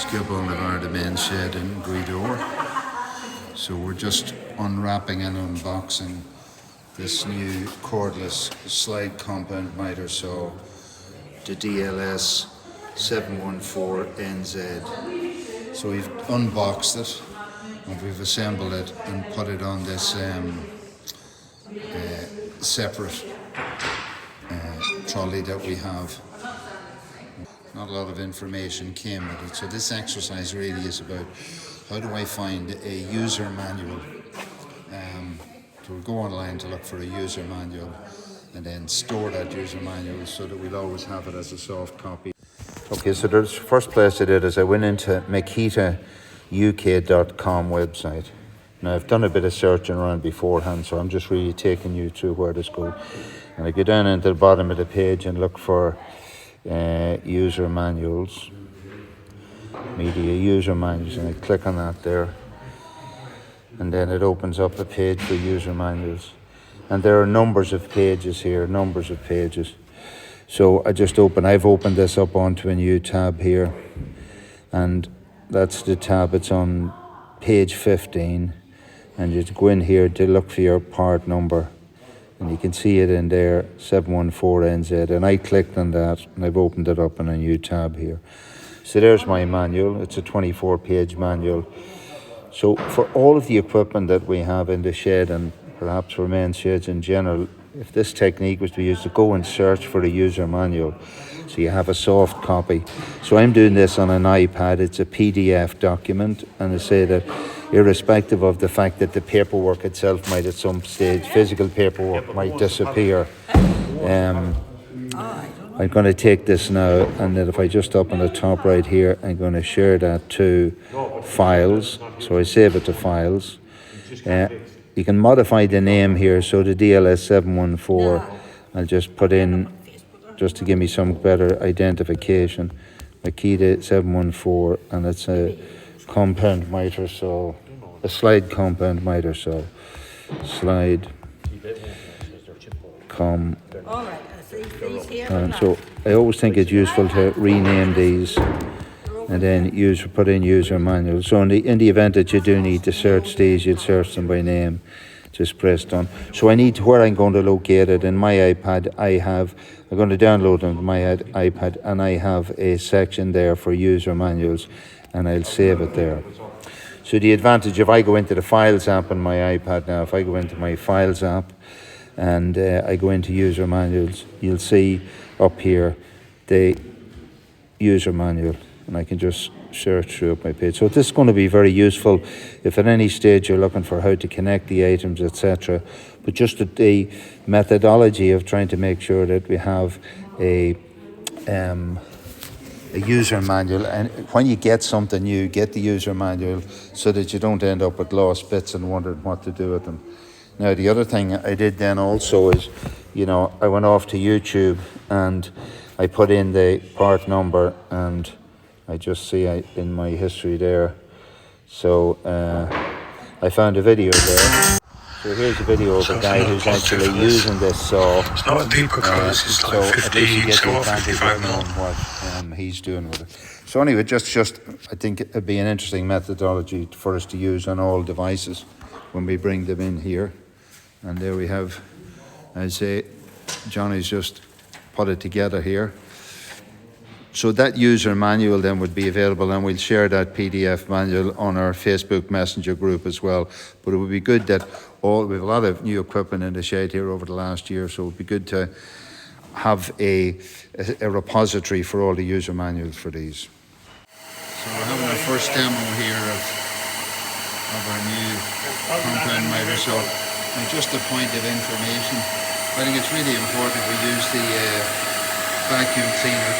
Skibble Navarre, the main shed in Guidor. So we're just unwrapping and unboxing this new cordless slide compound miter saw, the DLS714NZ. So we've unboxed it and we've assembled it and put it on this separate trolley that we have. Not a lot of information came with it, so this exercise really is about how do I find a user manual. So we'll go online to look for a user manual and then store that user manual so that we'll always have it as a soft copy. Okay, so the first place I did is I went into Makita UK.com website. Now I've done a bit of searching around beforehand, so I'm just really taking you through where this goes. And I go down into the bottom of the page and look for user manuals, media user manuals, and I click on that there, and then it opens up a page for user manuals, and there are numbers of pages here, so I've opened this up onto a new tab here, and that's the tab. It's on page 15, and you go in here to look for your part number, and you can see it in there, 714NZ, and I clicked on that and I've opened it up in a new tab here. So there's my manual. It's a 24-page manual. So for all of the equipment that we have in the shed, and perhaps for men's sheds in general, if this technique was to be used, to go and search for a user manual so you have a soft copy. So I'm doing this on an iPad. It's a PDF document, and I say that irrespective of the fact that the paperwork itself might at some stage, physical paperwork might disappear. I'm going to take this now, and then if I just up on the top right here, I'm going to share that to files. So I save it to files. You can modify the name here, so the DLS714, I'll just put in, just to give me some better identification, Makita 714, and it's a compound miter saw, a slide compound miter saw, slide and so I always think it's useful to rename these and then put in user manual. So in the event that you do need to search these, you'd search them by name. Just press done. So I need where I'm going to locate it in my iPad. I'm going to download it on my iPad, and I have a section there for user manuals, and I'll save it there. So the advantage, if I go into the Files app on my iPad now, if I go into my Files app and I go into user manuals, you'll see up here the user manual, and I can just search through up my page. So this is going to be very useful if at any stage you're looking for how to connect the items, etc. But just the methodology of trying to make sure that we have a user manual, and when you get something new, get the user manual so that you don't end up with lost bits and wondering what to do with them. Now the other thing I did then also is, I went off to YouTube and I put in the part number, and I just see in my history there. So I found a video there. So here's a video of a guy who's actually using this saw. It's not a deeper colour, it's like 50, so 55 mil. What he's doing with it. So anyway, just I think it'd be an interesting methodology for us to use on all devices when we bring them in here. And there we have, I say, Johnny's just put it together here. So that user manual then would be available, and we'll share that PDF manual on our Facebook Messenger group as well. But it would be good that we have a lot of new equipment in the shed here over the last year, so it would be good to have a repository for all the user manuals for these. So we're having our first demo here of our new compound miter saw. And just a point of information, I think it's really important we use the vacuum cleaner